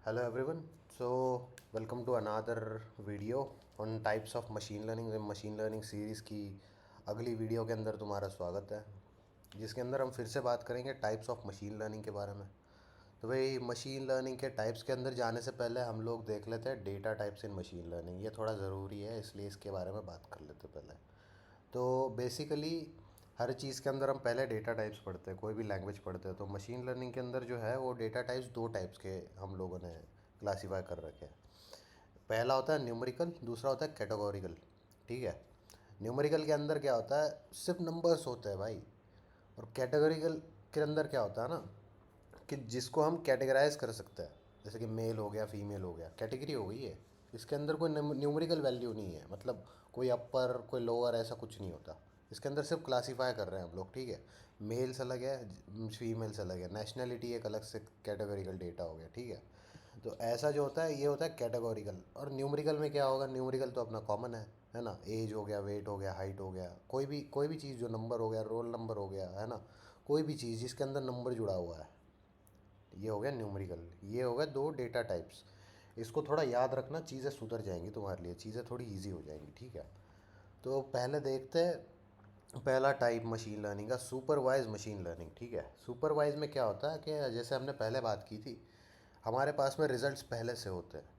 Hello everyone. Welcome to another video on types of machine learning. Machine learning series की अगली video के अंदर तुम्हारा स्वागत है, जिसके अंदर हम फिर से बात करेंगे टाइप्स ऑफ मशीन लर्निंग के बारे में। तो भाई मशीन लर्निंग के टाइप्स के अंदर जाने से पहले हम लोग देख लेते हैं data types in machine learning. ये थोड़ा ज़रूरी है, इसलिए इसके बारे में बात कर लेते हैं पहले। तो बेसिकली हर चीज़ के अंदर हम पहले डेटा टाइप्स पढ़ते हैं, कोई भी लैंग्वेज पढ़ते हैं। तो मशीन लर्निंग के अंदर जो है वो डेटा टाइप्स दो टाइप्स के हम लोगों ने क्लासीफाई कर रखे हैं। पहला होता है न्यूमेरिकल, दूसरा होता है कैटेगोरिकल। ठीक है। न्यूमेरिकल के अंदर क्या होता है, सिर्फ नंबर्स होते हैं भाई। और कैटेगोरिकल के अंदर क्या होता है ना, कि जिसको हम कैटेगराइज कर सकते हैं, जैसे कि मेल हो गया, फीमेल हो गया, कैटेगरी हो गई है। इसके अंदर कोई न्यूमेरिकल वैल्यू नहीं है, मतलब कोई अपर कोई लोअर ऐसा कुछ नहीं होता। इसके अंदर सिर्फ क्लासीफाई कर रहे हैं हम लोग। ठीक है। मेल्स अलग है, फीमेल्स अलग है, नेशनलिटी एक अलग से कैटेगोरिकल डेटा हो गया। ठीक है। तो ऐसा जो होता है ये होता है कैटेगोरिकल। और न्यूमेरिकल में क्या होगा, न्यूमेरिकल तो अपना कॉमन है ना। एज हो गया, वेट हो गया, हाइट हो गया, कोई भी चीज़ जो नंबर हो गया, रोल नंबर हो गया, है ना। कोई भी चीज़ जिसके अंदर नंबर जुड़ा हुआ है, ये हो गया न्यूमेरिकल। ये हो गया दो डेटा टाइप्स। इसको थोड़ा याद रखना, चीज़ें सुधर जाएंगी तुम्हारे लिए, चीज़ें थोड़ी इजी हो जाएंगी। ठीक है। तो पहले देखते हैं पहला टाइप मशीन लर्निंग का, सुपरवाइज मशीन लर्निंग। ठीक है। सुपरवाइज में क्या होता है कि जैसे हमने पहले बात की थी, हमारे पास में रिजल्ट्स पहले से होते हैं।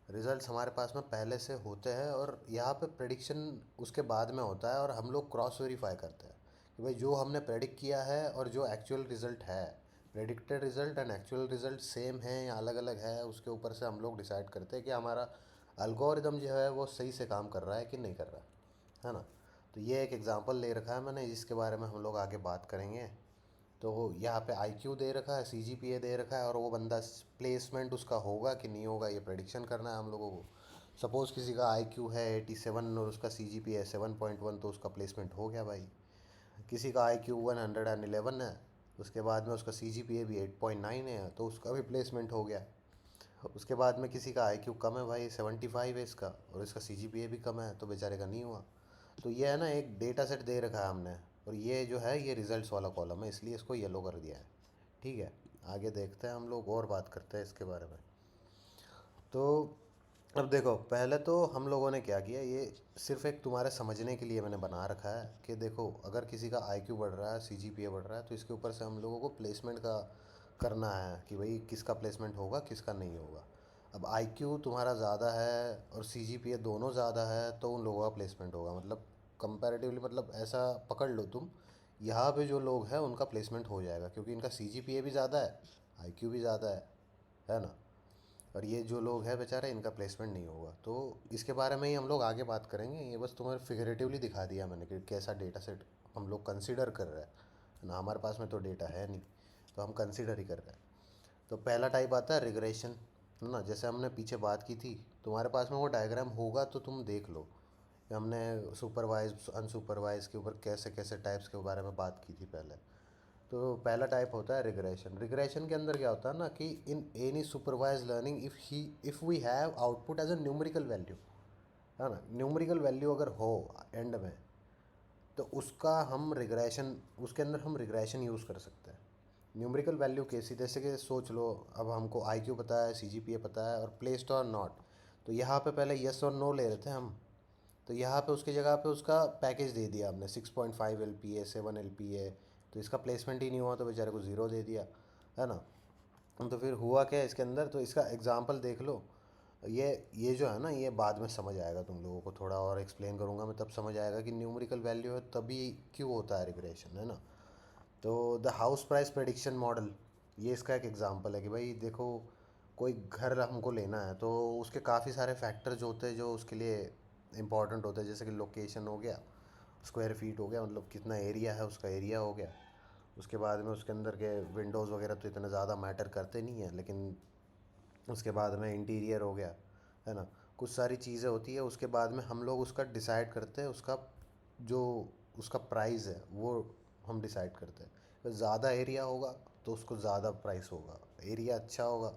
रिजल्ट्स हमारे पास में पहले से होते हैं और यहाँ पे प्रेडिक्शन उसके बाद में होता है, और हम लोग क्रॉस वेरीफाई करते हैं कि भाई जो हमने प्रेडिक्ट किया है और जो एक्चुअल रिज़ल्ट है, predicted result and actual result same है या अलग अलग है। उसके ऊपर से हम लोग डिसाइड करते हैं कि हमारा अल्गोरिदम जो है वो सही से काम कर रहा है कि नहीं कर रहा है ना। तो ये एक एग्जांपल ले रखा है मैंने, जिसके बारे में हम लोग आगे बात करेंगे। तो यहाँ पे आईक्यू दे रखा है, सीजीपीए दे रखा है, और वो बंदा प्लेसमेंट उसका होगा कि नहीं होगा ये प्रेडिक्शन करना है हम लोगों को। सपोज़ किसी का आईक्यू है 87 और उसका सीजीपीए है 7.1, तो उसका प्लेसमेंट हो गया भाई। किसी का आईक्यू 111 है, उसके बाद में उसका सीजीपीए भी 8.9 है, तो उसका भी प्लेसमेंट हो गया। उसके बाद में किसी का आईक्यू कम है भाई, 75 है इसका, और इसका सीजीपीए भी कम है, तो बेचारे का नहीं हुआ। तो ये है ना, एक डेटा सेट दे रखा है हमने, और ये जो है ये रिजल्ट्स वाला कॉलम है, इसलिए इसको येलो कर दिया है। ठीक है। आगे देखते हैं हम लोग और बात करते हैं इसके बारे में। तो अब देखो, पहले तो हम लोगों ने क्या किया, ये सिर्फ एक तुम्हारे समझने के लिए मैंने बना रखा है कि देखो, अगर किसी का आईक्यू बढ़ रहा है, सीजीपीए बढ़ रहा है, तो इसके ऊपर से हम लोगों को प्लेसमेंट का करना है कि भाई किसका प्लेसमेंट होगा किसका नहीं होगा। अब आईक्यू तुम्हारा ज़्यादा है और सीजीपीए दोनों ज़्यादा है, तो उन लोगों का प्लेसमेंट होगा, मतलब कंपैरेटिवली, मतलब ऐसा पकड़ लो तुम, यहाँ पे जो लोग हैं उनका प्लेसमेंट हो जाएगा, क्योंकि इनका सीजीपीए भी ज़्यादा है, आईक्यू भी ज़्यादा है ना। और ये जो लोग हैं बेचारे, इनका प्लेसमेंट नहीं होगा। तो इसके बारे में ही हम लोग आगे बात करेंगे। ये बस तुम्हें फिगरेटिवली दिखा दिया मैंने कि कैसा डेटा सेट हम लोग कंसिडर कर रहे हैं ना। हमारे पास में तो डेटा है नहीं, तो हम कंसिडर ही कर रहे हैं। तो पहला टाइप आता है रिग्रेशन, है ना। जैसे हमने पीछे बात की थी, तुम्हारे पास में वो डायग्राम होगा तो तुम देख लो कि हमने सुपरवाइज अनसुपरवाइज के ऊपर कैसे कैसे टाइप्स के बारे में बात की थी पहले। तो पहला टाइप होता है रिग्रेशन। रिग्रेशन के अंदर क्या होता है ना, कि in any supervise learning if we have output as a numerical value, है ना। न्यूमेरिकल वैल्यू अगर हो एंड में, तो उसका हम रिग्रेशन, उसके अंदर हम रिग्रेशन यूज़ कर सकते हैं। न्यूमेरिकल वैल्यू कैसी, जैसे कि सोच लो, अब हमको आईक्यू पता है, सीजीपीए पता है, और प्लेस्ड और नॉट। तो यहाँ पे पहले यस और नो ले रहे थे हम, तो यहाँ पे उसकी जगह पे उसका पैकेज दे दिया हमने, 6.5 LPA, 7 LPA। तो इसका प्लेसमेंट ही नहीं हुआ, तो बेचारे को ज़ीरो दे दिया, है ना। तो फिर हुआ क्या इसके अंदर, तो इसका एग्जांपल देख लो। ये जो है ना, ये बाद में समझ आएगा, तुम लोगों को थोड़ा और एक्सप्लेन करूँगा मैं, तब समझ आएगा कि न्यूमेरिकल वैल्यू है तभी क्यों होता है रिग्रेशन, है ना। तो the house price prediction model, ये इसका एक एग्जांपल है कि भाई देखो, कोई घर हमको लेना है, तो उसके काफ़ी सारे फैक्टर्स होते हैं जो उसके लिए इंपॉर्टेंट होते हैं। जैसे कि लोकेशन हो गया, स्क्वायर फीट हो गया, मतलब कितना एरिया है, उसका एरिया हो गया। उसके बाद में उसके अंदर के विंडोज़ वगैरह तो इतने ज़्यादा मैटर करते नहीं हैं, लेकिन उसके बाद में इंटीरियर हो गया, है ना। कुछ सारी चीज़ें होती है, उसके बाद में हम लोग उसका डिसाइड करते हैं, उसका जो उसका प्राइस है वो हम डिसाइड करते हैं। तो ज़्यादा एरिया होगा तो उसको ज़्यादा प्राइस होगा, एरिया अच्छा होगा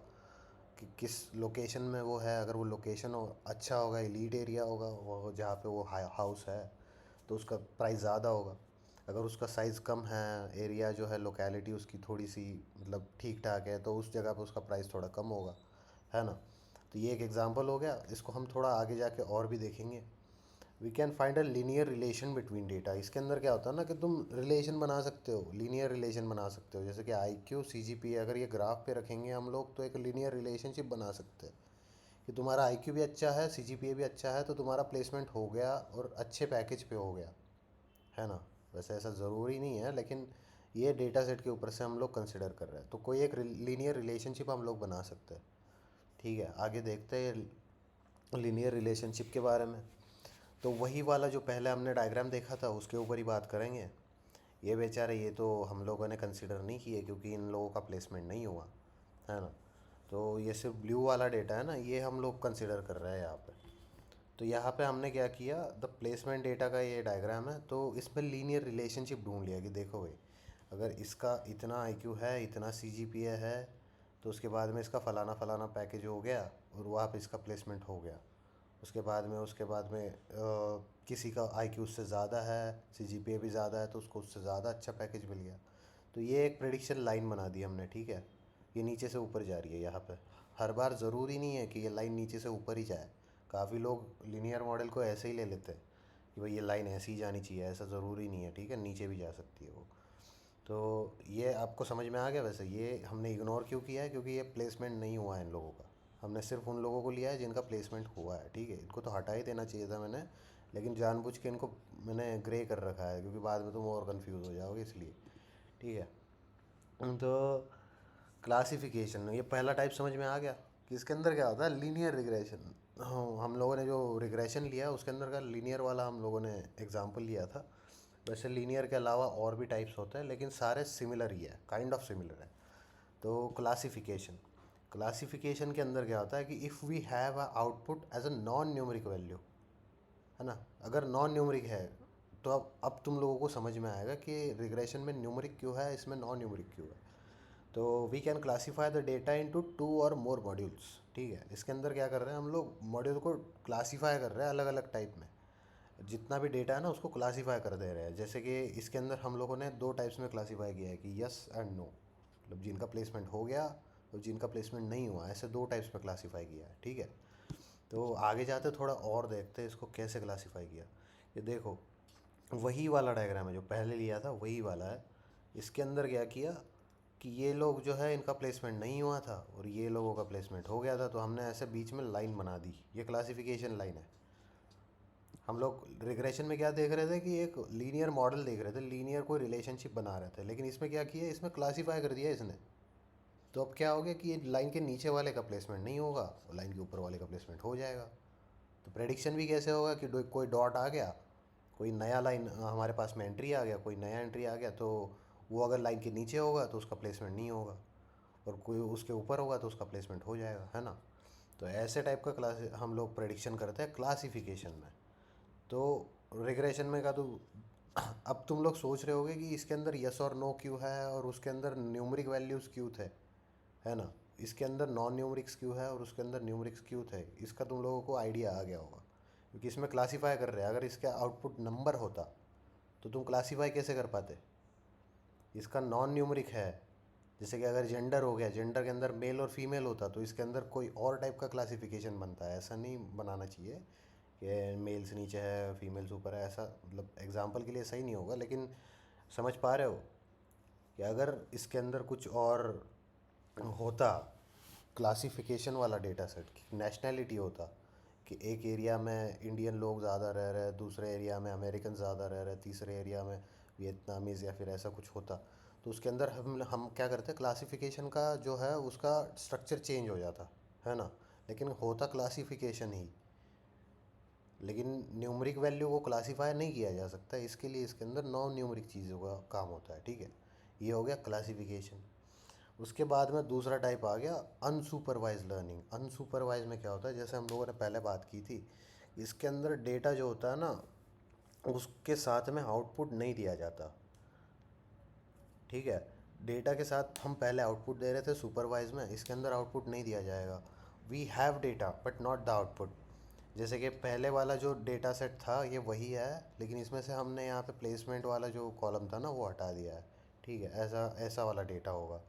कि किस लोकेशन में वो है, अगर वो लोकेशन हो अच्छा होगा, एलीट एरिया होगा वो जहाँ पे वो हाउस है, तो उसका प्राइस ज़्यादा होगा। अगर उसका साइज़ कम है, एरिया जो है लोकेलिटी उसकी थोड़ी सी मतलब ठीक ठाक है, तो उस जगह पे उसका प्राइस थोड़ा कम होगा, है ना। तो ये एक एग्जांपल हो गया, इसको हम थोड़ा आगे जाके और भी देखेंगे। We can find a linear relation between data. इसके अंदर क्या होता है ना कि तुम रिलेशन बना सकते हो, लीनियर रिलेशन बना सकते हो, जैसे कि I Q C G P, अगर ये ग्राफ पे रखेंगे हम लोग तो एक लीनियर रिलेशनशिप बना सकते हैं कि तुम्हारा आई क्यू भी अच्छा है, सी जी पी ए भी अच्छा है, तो तुम्हारा प्लेसमेंट हो गया और अच्छे पैकेज पे हो गया, है ना। वैसे ऐसा ज़रूरी नहीं है, लेकिन ये डेटा सेट के ऊपर से हम लोग कंसिडर कर रहे हैं, तो कोई एक लीनियर रिलेशनशिप हम लोग बना सकते हैं। ठीक है, आगे देखते हैं लीनियर रिलेशनशिप के बारे में। तो वही वाला जो पहले हमने डायग्राम देखा था उसके ऊपर ही बात करेंगे। ये बेचारे, ये तो हम लोगों ने कंसिडर नहीं किए क्योंकि इन लोगों का प्लेसमेंट नहीं हुआ, है ना। तो ये सिर्फ ब्लू वाला डेटा है ना, ये हम लोग कंसिडर कर रहे हैं यहाँ पे। तो यहाँ पे हमने क्या किया, द प्लेसमेंट डेटा का ये डायग्राम है, तो इसमें लीनियर रिलेशनशिप ढूंढ लिया कि देखो भाई, अगर इसका इतना आईक्यू है, इतना सीजीपीए है, तो उसके बाद में इसका फ़लाना फ़लाना पैकेज हो गया और वहाँ पे इसका प्लेसमेंट हो गया। उसके बाद में किसी का आईक्यू उससे ज़्यादा है, सीजीपीए भी ज़्यादा है, तो उसको उससे ज़्यादा अच्छा पैकेज मिल गया। तो ये एक प्रेडिक्शन लाइन बना दी हमने, ठीक है। ये नीचे से ऊपर जा रही है यहाँ पे। हर बार ज़रूरी नहीं है कि ये लाइन नीचे से ऊपर ही जाए। काफ़ी लोग लीनियर मॉडल को ऐसे ही ले लेते हैं कि भाई ये लाइन ऐसे ही जानी चाहिए, ऐसा ज़रूरी नहीं है, ठीक है, नीचे भी जा सकती है वो। तो ये आपको समझ में आ गया। वैसे ये हमने इग्नोर क्यों किया है, क्योंकि ये प्लेसमेंट नहीं हुआ है इन लोगों का। हमने सिर्फ उन लोगों को लिया है जिनका प्लेसमेंट हुआ है, ठीक है। इनको तो हटा ही देना चाहिए था मैंने, लेकिन जानबूझ के इनको मैंने ग्रे कर रखा है क्योंकि बाद में तुम और कंफ्यूज हो जाओगे इसलिए, ठीक है। तो क्लासिफिकेशन, ये पहला टाइप समझ में आ गया कि इसके अंदर क्या होता है, लीनियर रिग्रेशन। हाँ, हम लोगों ने जो रिग्रेशन लिया उसके अंदर का लीनियर वाला हम लोगों ने एग्जांपल लिया था। वैसे लीनियर के अलावा और भी टाइप्स होते हैं, लेकिन सारे सिमिलर ही है, काइंड ऑफ सिमिलर है। तो क्लासिफिकेशन, क्लासिफिकेशन के अंदर क्या होता है कि if we have a output as a non numeric value, है ना। अगर नॉन न्यूमरिक है तो अब तुम लोगों को समझ में आएगा कि रिग्रेशन में न्यूमरिक क्यों है, इसमें नॉन न्यूमरिक क्यों है। तो we can classify the data into two और मोर मॉड्यूल्स, ठीक है। इसके अंदर क्या कर रहे हैं हम लोग, मॉड्यूल को क्लासीफाई कर रहे हैं अलग अलग टाइप में। जितना भी डेटा है ना उसको क्लासीफाई कर दे रहे हैं। जैसे कि इसके अंदर हम लोगों ने दो टाइप्स में क्लासीफाई किया है कि यस एंड नो, मतलब जिनका प्लेसमेंट हो गया और जिनका प्लेसमेंट नहीं हुआ, ऐसे दो टाइप्स में क्लासीफाई किया है, ठीक है। तो आगे जाते थोड़ा और देखते हैं इसको कैसे क्लासीफाई किया। ये देखो, वही वाला डायग्राम है जो पहले लिया था, वही वाला है। इसके अंदर क्या किया कि ये लोग जो है इनका प्लेसमेंट नहीं हुआ था और ये लोगों का प्लेसमेंट हो गया था, तो हमने ऐसे बीच में लाइन बना दी, ये क्लासिफिकेशन लाइन है। हम लोग रिग्रेशन में क्या देख रहे थे कि एक लीनियर मॉडल देख रहे थे, लीनियर कोई रिलेशनशिप बना रहे थे, लेकिन इसमें क्या किया, इसमें क्लासीफाई कर दिया इसने। तो अब क्या हो गया कि ये लाइन के नीचे वाले का प्लेसमेंट नहीं होगा और लाइन के ऊपर वाले का प्लेसमेंट हो जाएगा। तो प्रेडिक्शन भी कैसे होगा कि कोई डॉट आ गया, कोई नया लाइन हमारे पास में एंट्री आ गया, कोई नया एंट्री आ गया, तो वो अगर लाइन के नीचे होगा तो उसका प्लेसमेंट नहीं होगा, और कोई उसके ऊपर होगा तो उसका प्लेसमेंट हो जाएगा, है ना। तो ऐसे टाइप का क्लास हम लोग प्रेडिक्शन करते हैं क्लासिफिकेशन में। तो रिग्रेशन में का तो अब तुम लोग सोच रहे होगे कि इसके अंदर यस और नो क्यों है और उसके अंदर न्यूमरिक वैल्यूज़ क्यों थे, है ना। इसके अंदर नॉन न्यूमरिक्स क्यों है और उसके अंदर न्यूमरिक्स क्यों थे, इसका तुम लोगों को आइडिया आ गया होगा क्योंकि इसमें क्लासीफाई कर रहे हैं। अगर इसका आउटपुट नंबर होता तो तुम क्लासीफाई कैसे कर पाते। इसका नॉन न्यूमरिक है, जैसे कि अगर जेंडर हो गया, जेंडर के अंदर मेल और फीमेल होता तो इसके अंदर कोई और टाइप का क्लासिफिकेशन बनता है। ऐसा नहीं बनाना चाहिए कि मेल्स नीचे है फीमेल्स ऊपर है, ऐसा मतलब एग्जांपल के लिए सही नहीं होगा, लेकिन समझ पा रहे हो कि अगर इसके अंदर कुछ और होता, क्लासिफिकेशन वाला डेटा सेट, नेशनैलिटी होता कि एक एरिया में इंडियन लोग ज़्यादा रह रहे हैं, दूसरे एरिया में अमेरिकन ज़्यादा रह रहे हैं, तीसरे एरिया में वियतनामीज़, या फिर ऐसा कुछ होता, तो उसके अंदर हम क्या करते हैं, क्लासिफिकेशन का जो है उसका स्ट्रक्चर चेंज हो जाता, है ना। लेकिन होता क्लासिफिकेशन ही, लेकिन न्यूमरिक वैल्यू को क्लासीफाई नहीं किया जा सकता, इसके लिए इसके अंदर नॉन न्यूमरिक चीज़ों का काम होता है, ठीक है। ये हो गया क्लासिफिकेशन। उसके बाद में दूसरा टाइप आ गया अनसुपरवाइज लर्निंग। अनसुपरवाइज में क्या होता है, जैसे हम लोगों ने पहले बात की थी, इसके अंदर डेटा जो होता है ना उसके साथ में आउटपुट नहीं दिया जाता, ठीक है। डेटा के साथ हम पहले आउटपुट दे रहे थे सुपरवाइज में, इसके अंदर आउटपुट नहीं दिया जाएगा। We have data but not the output. जैसे कि पहले वाला जो डेटा सेट था ये वही है, लेकिन इसमें से हमने यहाँ पे प्लेसमेंट वाला जो कॉलम था ना वो हटा दिया है, ठीक है। ऐसा ऐसा वाला डेटा होगा।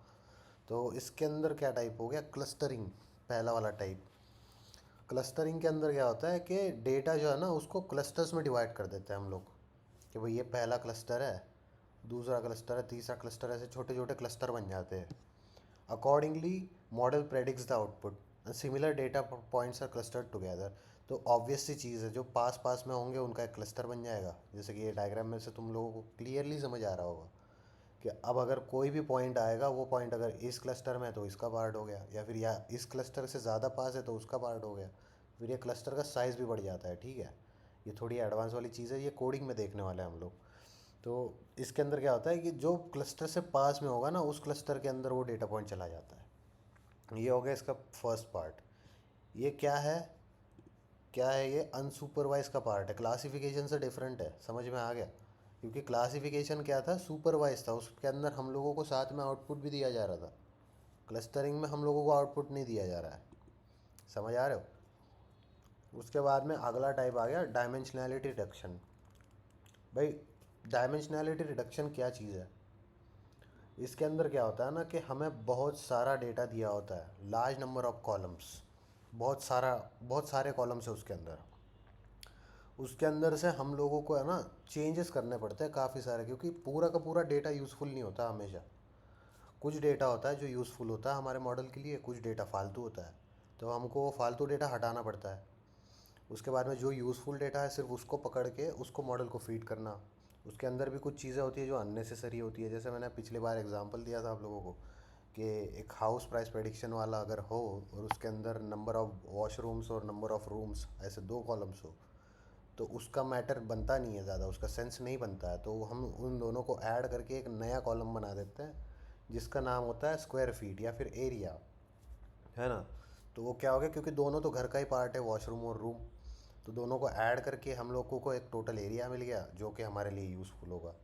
तो इसके अंदर क्या टाइप हो गया, क्लस्टरिंग। पहला वाला टाइप। क्लस्टरिंग के अंदर क्या होता है कि डेटा जो है ना उसको क्लस्टर्स में डिवाइड कर देते हैं हम लोग, कि भाई ये पहला क्लस्टर है, दूसरा क्लस्टर है, तीसरा क्लस्टर, ऐसे छोटे छोटे क्लस्टर बन जाते हैं। Accordingly model predicts the output and similar data points are clustered together. तो ऑब्वियस सी चीज़ है, जो पास पास में होंगे उनका एक क्लस्टर बन जाएगा। जैसे कि ये डायग्राम में से तुम लोगों को क्लियरली समझ आ रहा होगा कि अब अगर कोई भी पॉइंट आएगा, वो पॉइंट अगर इस क्लस्टर में है तो इसका पार्ट हो गया, या फिर या इस क्लस्टर से ज़्यादा पास है तो उसका पार्ट हो गया। फिर ये क्लस्टर का साइज़ भी बढ़ जाता है, ठीक है। ये थोड़ी एडवांस वाली चीज़ है, ये कोडिंग में देखने वाले हैं हम लोग। तो इसके अंदर क्या होता है कि जो क्लस्टर से पास में होगा ना, उस क्लस्टर के अंदर वो डेटा पॉइंट चला जाता है। ये हो गया इसका फर्स्ट पार्ट। ये क्या है ये अनसुपरवाइज का पार्ट है, क्लासिफिकेशन से डिफरेंट है, समझ में आ गया। क्योंकि क्लासिफिकेशन क्या था, सुपरवाइज था, उसके अंदर हम लोगों को साथ में आउटपुट भी दिया जा रहा था। क्लस्टरिंग में हम लोगों को आउटपुट नहीं दिया जा रहा है, समझ आ रहे हो। उसके बाद में अगला टाइप आ गया डायमेंशनैलिटी रिडक्शन। भाई डायमेंशनैलिटी रिडक्शन क्या चीज़ है, इसके अंदर क्या होता है ना कि हमें बहुत सारा डेटा दिया होता है, लार्ज नंबर ऑफ कॉलम्स, बहुत सारे कॉलम्स है उसके अंदर। उसके अंदर से हम लोगों को है ना चेंजेस करने पड़ते हैं काफ़ी सारे, क्योंकि पूरा का पूरा डेटा यूज़फुल नहीं होता हमेशा। कुछ डेटा होता है जो यूज़फुल होता है हमारे मॉडल के लिए, कुछ डेटा फालतू होता है, तो हमको वो फालतू डेटा हटाना पड़ता है। उसके बाद में जो यूज़फुल डेटा है सिर्फ उसको पकड़ के उसको मॉडल को फीड करना। उसके अंदर भी कुछ चीज़ें होती है जो अननेसेसरी होती है, जैसे मैंने पिछली बार एग्जांपल दिया था आप लोगों को कि एक हाउस प्राइस प्रेडिक्शन वाला अगर हो और उसके अंदर नंबर ऑफ़ वॉशरूम्स और नंबर ऑफ़ रूम्स ऐसे दो कॉलम्स हो, तो उसका मैटर बनता नहीं है ज़्यादा, उसका सेंस नहीं बनता है। तो हम उन दोनों को ऐड करके एक नया कॉलम बना देते हैं जिसका नाम होता है स्क्वायर फीट या फिर एरिया, है ना। तो वो क्या हो गया, क्योंकि दोनों तो घर का ही पार्ट है, वॉशरूम और रूम, तो दोनों को ऐड करके हम लोगों को एक टोटल एरिया मिल गया जो कि हमारे लिए यूज़फुल होगा,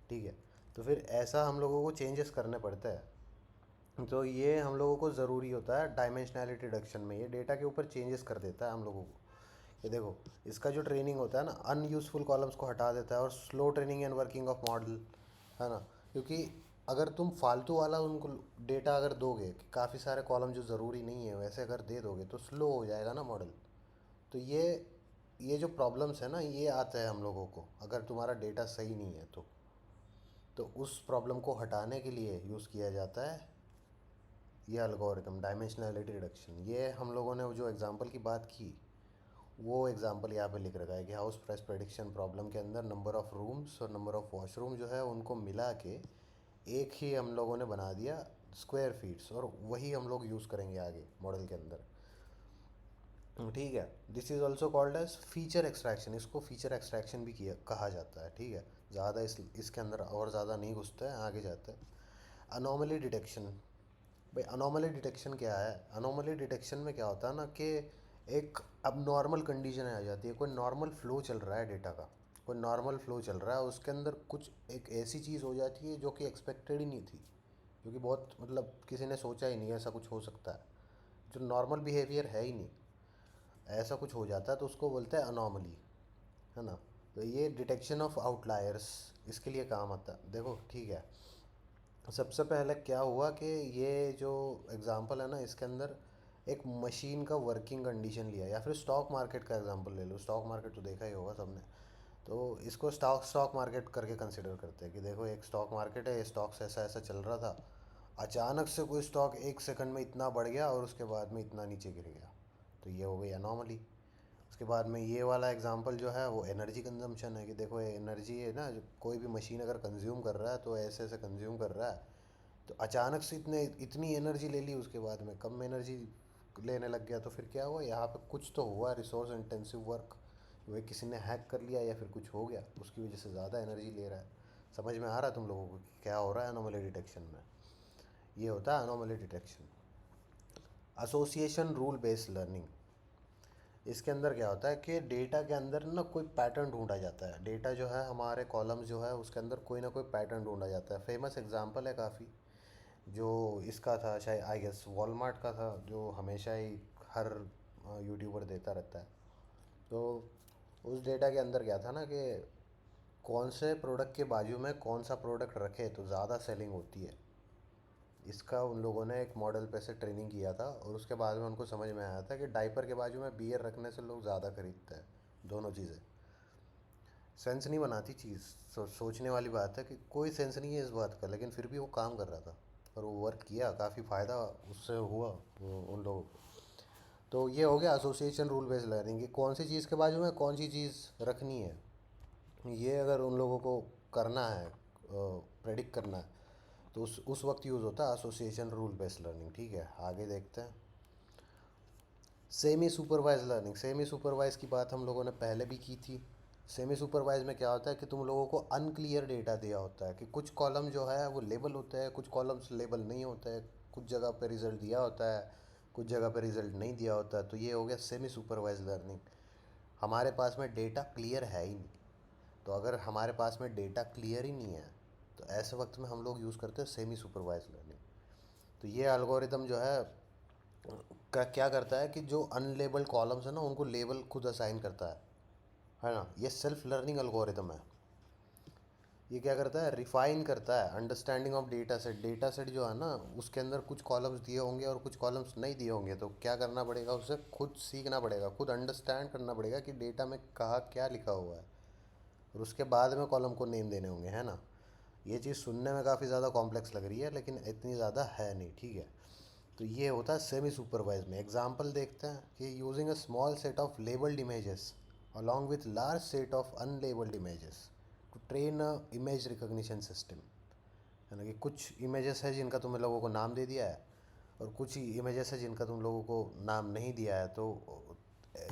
ठीक है। तो फिर ऐसा हम लोगों को चेंजेस करने पड़ते हैं। तो ये हम लोगों को ज़रूरी होता है डायमेंशनैलिटी रिडक्शन में, ये डेटा के ऊपर चेंजेस कर देता है हम लोगों को। ये देखो, इसका जो ट्रेनिंग होता है ना, अनयूज़फुल कॉलम्स को हटा देता है, और slow training and working of model, है ना। क्योंकि अगर तुम फालतू वाला उनको डेटा अगर दोगे कि काफ़ी सारे कॉलम जो ज़रूरी नहीं है वैसे अगर दे दोगे तो स्लो हो जाएगा ना मॉडल। तो ये जो प्रॉब्लम्स है ना, ये आता है हम लोगों को अगर तुम्हारा डेटा सही नहीं है तो उस प्रॉब्लम को हटाने के लिए यूज़ किया जाता है ये एल्गोरिथम डायमेंशनैलिटी रिडक्शन। ये हम लोगों ने जो एग्जांपल की बात की, वो एग्जांपल यहाँ पे लिख रखा है कि हाउस प्राइस प्रेडिक्शन प्रॉब्लम के अंदर नंबर ऑफ़ रूम्स और नंबर ऑफ़ वॉशरूम जो है उनको मिला के एक ही हम लोगों ने बना दिया स्क्वायर फीट्स, और वही हम लोग यूज़ करेंगे आगे मॉडल के अंदर, ठीक है। This is also called as feature extraction, इसको फीचर एक्सट्रैक्शन भी किया कहा जाता है, ठीक है। ज़्यादा इसके अंदर और ज़्यादा नहीं घुसता है, आगे जाता है। Anomaly detection. भाई अनोमली डिटेक्शन क्या है, अनोमली डिटेक्शन में क्या होता है ना कि एक अब नॉर्मल कंडीशन आ जाती है, कोई नॉर्मल फ्लो चल रहा है डेटा का, कोई नॉर्मल फ्लो चल रहा है, उसके अंदर कुछ एक ऐसी चीज़ हो जाती है जो कि एक्सपेक्टेड ही नहीं थी, क्योंकि बहुत मतलब किसी ने सोचा ही नहीं ऐसा कुछ हो सकता है, जो नॉर्मल बिहेवियर है ही नहीं, ऐसा कुछ हो जाता है तो उसको बोलते हैं अनोमली, है ना। तो ये डिटेक्शन ऑफ आउटलायर्स इसके लिए काम आता है। देखो ठीक है, सबसे पहले क्या हुआ कि ये जो एग्ज़ाम्पल है ना, इसके अंदर एक मशीन का वर्किंग कंडीशन लिया, या फिर स्टॉक मार्केट का एग्जांपल ले लो, स्टॉक मार्केट तो देखा ही होगा सबने। तो इसको स्टॉक मार्केट करके कंसिडर करते हैं कि देखो एक स्टॉक मार्केट है, ये स्टॉक्स ऐसा ऐसा चल रहा था, अचानक से कोई स्टॉक एक सेकंड में इतना बढ़ गया और उसके बाद में इतना नीचे गिर गया, तो ये हो गई अनोमली। उसके बाद में ये वाला एग्जांपल जो है वो एनर्जी कंजम्पशन है, कि देखो एनर्जी है ना, जो कोई भी मशीन अगर कंज्यूम कर रहा है तो ऐसे ऐसे कंज्यूम कर रहा है, तो अचानक से इतनी एनर्जी ले ली, उसके बाद में कम एनर्जी लेने लग गया, तो फिर क्या हुआ, यहाँ पे कुछ तो हुआ रिसोर्स इंटेंसिव वर्क, वही किसी ने हैक कर लिया या फिर कुछ हो गया उसकी वजह से ज़्यादा एनर्जी ले रहा है। समझ में आ रहा है तुम लोगों को कि क्या हो रहा है अनोमली डिटेक्शन में। ये होता है anomaly detection. Association rule based learning, इसके अंदर क्या होता है कि डेटा के अंदर ना कोई पैटर्न ढूंढा जाता है, डेटा जो है हमारे कॉलम्स जो है उसके अंदर कोई ना कोई पैटर्न ढूंढा जाता है। फेमस एग्जांपल है काफ़ी, जो इसका था शायद आई गेस वॉलमार्ट का था, जो हमेशा ही हर यूट्यूबर देता रहता है। तो उस डेटा के अंदर क्या था ना कि कौन से प्रोडक्ट के बाजू में कौन सा प्रोडक्ट रखे तो ज़्यादा सेलिंग होती है, इसका उन लोगों ने एक मॉडल पे से ट्रेनिंग किया था और उसके बाद में उनको समझ में आया था कि डायपर के बाजू में बियर रखने से लोग ज़्यादा खरीदते हैं। दोनों चीज़ें सेंस नहीं बनाती चीज़। सोचने वाली बात है कि कोई सेंस नहीं है इस बात का, लेकिन फिर भी वो काम कर रहा था और वो वर्क किया, काफ़ी फ़ायदा उससे हुआ उन लोगों को। तो ये हो गया एसोसिएशन रूल बेस्ड लर्निंग कि कौन सी चीज़ के बाजू में कौन सी चीज़ रखनी है। ये अगर उन लोगों को करना है, प्रेडिक्ट करना है, तो उस वक्त यूज़ होता है एसोसिएशन रूल बेस्ड लर्निंग। ठीक है, आगे देखते हैं। Semi supervise learning. Semi supervise की बात हम लोगों ने पहले भी की थी। सेमी सुपरवाइज में क्या होता है कि तुम लोगों को अनक्लियर डेटा दिया होता है कि कुछ कॉलम जो है वो लेबल होते हैं, कुछ कॉलम्स लेबल नहीं होते हैं, कुछ जगह पे रिज़ल्ट दिया होता है, कुछ जगह पे रिज़ल्ट नहीं दिया होता है। तो ये हो गया सेमी सुपरवाइज लर्निंग। हमारे पास में डेटा क्लियर है ही नहीं। तो अगर हमारे पास में डेटा क्लियर ही नहीं है तो ऐसे वक्त में हम लोग यूज़ करते हैं सेमी सुपरवाइज लर्निंग। तो ये एल्गोरिदम जो है क्या करता है कि जो अनलेबल्ड कॉलम्स है ना उनको लेबल खुद असाइन करता है ना। ये सेल्फ लर्निंग एल्गोरिदम है। ये क्या करता है, रिफाइन करता है understanding of data set. Data set जो है ना उसके अंदर कुछ कॉलम्स दिए होंगे और कुछ कॉलम्स नहीं दिए होंगे, तो क्या करना पड़ेगा, उसे खुद सीखना पड़ेगा, खुद अंडरस्टैंड करना पड़ेगा कि डेटा में कहाँ क्या लिखा हुआ है, और उसके बाद में कॉलम को नेम देने होंगे, है ना। ये चीज़ सुनने में काफ़ी ज़्यादा कॉम्प्लेक्स लग रही है लेकिन इतनी ज़्यादा है नहीं, ठीक है। तो ये होता है सेमी सुपरवाइज में। एग्जांपल देखते हैं कि using a small set of labelled images along with large set of unlabeled images to train a image recognition system। है ना कि कुछ इमेजेस है जिनका तुम लोगों को नाम दे दिया है और कुछ ही इमेजेस है जिनका तुम लोगों को नाम नहीं दिया है। तो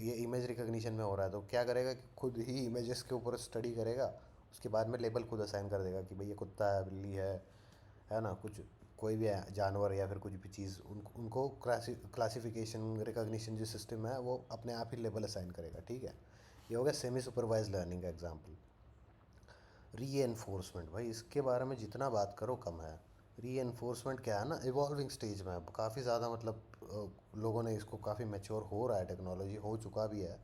ये इमेज रिकग्निशन में हो रहा है, तो क्या करेगा कि खुद ही इमेजेस के ऊपर स्टडी करेगा, उसके बाद में लेबल खुद असाइन कर देगा कि भाई ये कुत्ता है, बिल्ली है ना, कुछ कोई भी जानवर या फिर कुछ भी चीज़ उनको क्लासिफिकेशन रिकग्निशन जो सिस्टम है वो अपने आप ही लेबल असाइन करेगा। ठीक है, ये हो गया सेमी सुपरवाइज लर्निंग का एग्जांपल। री एनफोर्समेंट, भाई इसके बारे में जितना बात करो कम है। री एनफोर्समेंट क्या है ना, इवॉल्विंग स्टेज में है काफ़ी ज़्यादा, मतलब लोगों ने इसको काफ़ी मैच्योर हो रहा है, टेक्नोलॉजी हो चुका भी है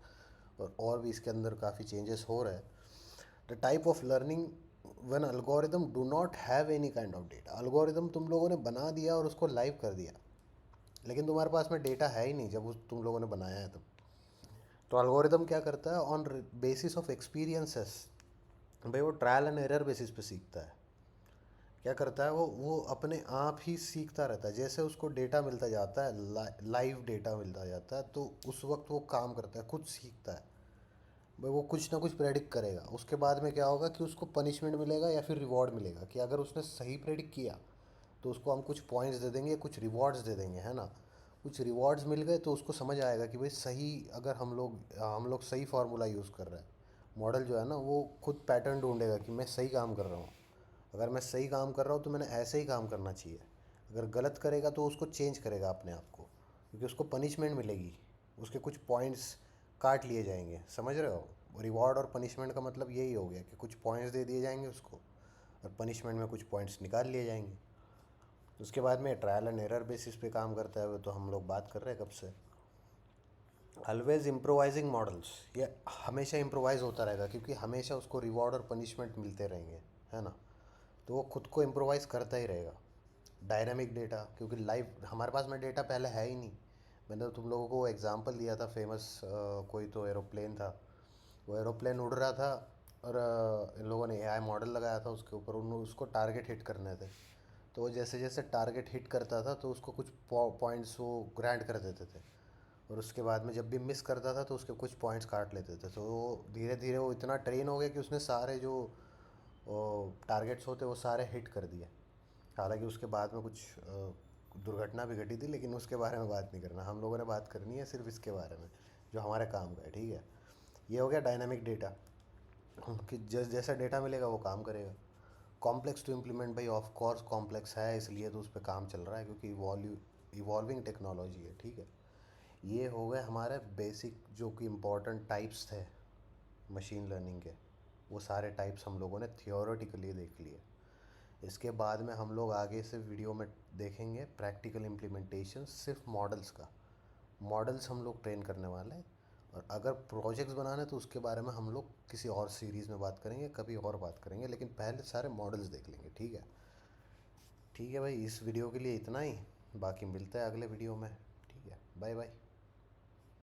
और भी इसके अंदर काफ़ी चेंजेस हो रहे हैं। The type of learning when algorithm do not have any kind of data. Algorithm तुम लोगों ने बना दिया और उसको लाइव कर दिया, लेकिन तुम्हारे पास में डेटा है ही नहीं जब उस तुम लोगों ने बनाया है तब। तो अल्गोरिदम क्या करता है, ऑन बेसिस ऑफ एक्सपीरियंसेस, भाई वो ट्रायल एंड एरर बेसिस पे सीखता है। क्या करता है वो अपने आप ही सीखता रहता है, जैसे उसको डेटा मिलता जाता है, लाइव डेटा मिलता जाता है, तो उस वक्त वो काम करता है, खुद सीखता है। भाई वो कुछ ना कुछ प्रेडिक्ट करेगा, उसके बाद में क्या होगा कि उसको पनिशमेंट मिलेगा या फिर रिवॉर्ड मिलेगा। कि अगर उसने सही प्रेडिक्ट किया तो उसको हम कुछ पॉइंट्स दे देंगे, कुछ रिवॉर्ड्स दे देंगे, है ना। कुछ रिवॉर्ड्स मिल गए तो उसको समझ आएगा कि भाई सही, अगर हम लोग सही फार्मूला यूज़ कर रहे हैं। मॉडल जो है ना वो खुद पैटर्न ढूंढेगा कि मैं सही काम कर रहा हूँ। अगर मैं सही काम कर रहा हूँ तो मैंने ऐसे ही काम करना चाहिए। अगर गलत करेगा तो उसको चेंज करेगा अपने आप को, क्योंकि उसको पनिशमेंट मिलेगी, उसके कुछ पॉइंट्स काट लिए जाएंगे। समझ रहे हो, रिवॉर्ड और पनिशमेंट का मतलब यही हो गया कि कुछ पॉइंट्स दे दिए जाएंगे उसको और पनिशमेंट में कुछ पॉइंट्स निकाल लिए जाएंगे। उसके बाद में ट्रायल एंड एरर बेसिस पे काम करता है वो, तो हम लोग बात कर रहे हैं कब से। ऑलवेज इम्प्रोवाइजिंग मॉडल्स, ये हमेशा इम्प्रोवाइज़ होता रहेगा क्योंकि हमेशा उसको रिवॉर्ड और पनिशमेंट मिलते रहेंगे, है ना। तो वो खुद को इम्प्रोवाइज़ करता ही रहेगा। डायनामिक डेटा, क्योंकि लाइव हमारे पास में डेटा पहले है ही नहीं। मैंने तो तुम लोगों को एग्जांपल दिया था फेमस, कोई तो एरोप्लेन था, वो एरोप्लेन उड़ रहा था और इन लोगों ने एआई मॉडल लगाया था उसके ऊपर, उन उसको टारगेट हिट करने थे। तो वो जैसे जैसे टारगेट हिट करता था तो उसको कुछ पॉइंट्स वो ग्रांट कर देते थे, और उसके बाद में जब भी मिस करता था तो उसके कुछ पॉइंट्स काट लेते थे। तो धीरे धीरे वो इतना ट्रेन हो गया कि उसने सारे जो टारगेट्स होते वो सारे हिट कर दिए। हालांकि उसके बाद में कुछ दुर्घटना भी घटी थी, लेकिन उसके बारे में बात नहीं करना, हम लोगों ने बात करनी है सिर्फ इसके बारे में जो हमारे काम का है। ठीक है, ये हो गया डायनामिक डेटा कि जैसा डेटा मिलेगा वो काम करेगा। कॉम्प्लेक्स टू इम्प्लीमेंट, भाई ऑफ कोर्स कॉम्प्लेक्स है, इसलिए तो उस पर काम चल रहा है क्योंकि इवॉल्विंग टेक्नोलॉजी है। ठीक है, ये हो गए हमारे बेसिक जो कि इम्पोर्टेंट टाइप्स थे मशीन लर्निंग के। वो सारे टाइप्स हम लोगों ने थियोरेटिकली देख लिए। इसके बाद में हम लोग आगे से वीडियो में देखेंगे प्रैक्टिकल इम्प्लीमेंटेशन सिर्फ मॉडल्स का। मॉडल्स हम लोग ट्रेन करने वाले हैं, और अगर प्रोजेक्ट्स बनाने तो उसके बारे में हम लोग किसी और सीरीज़ में बात करेंगे, कभी और बात करेंगे, लेकिन पहले सारे मॉडल्स देख लेंगे। ठीक है। ठीक है भाई, इस वीडियो के लिए इतना ही। बाकी मिलता है अगले वीडियो में। ठीक है, बाय बाय।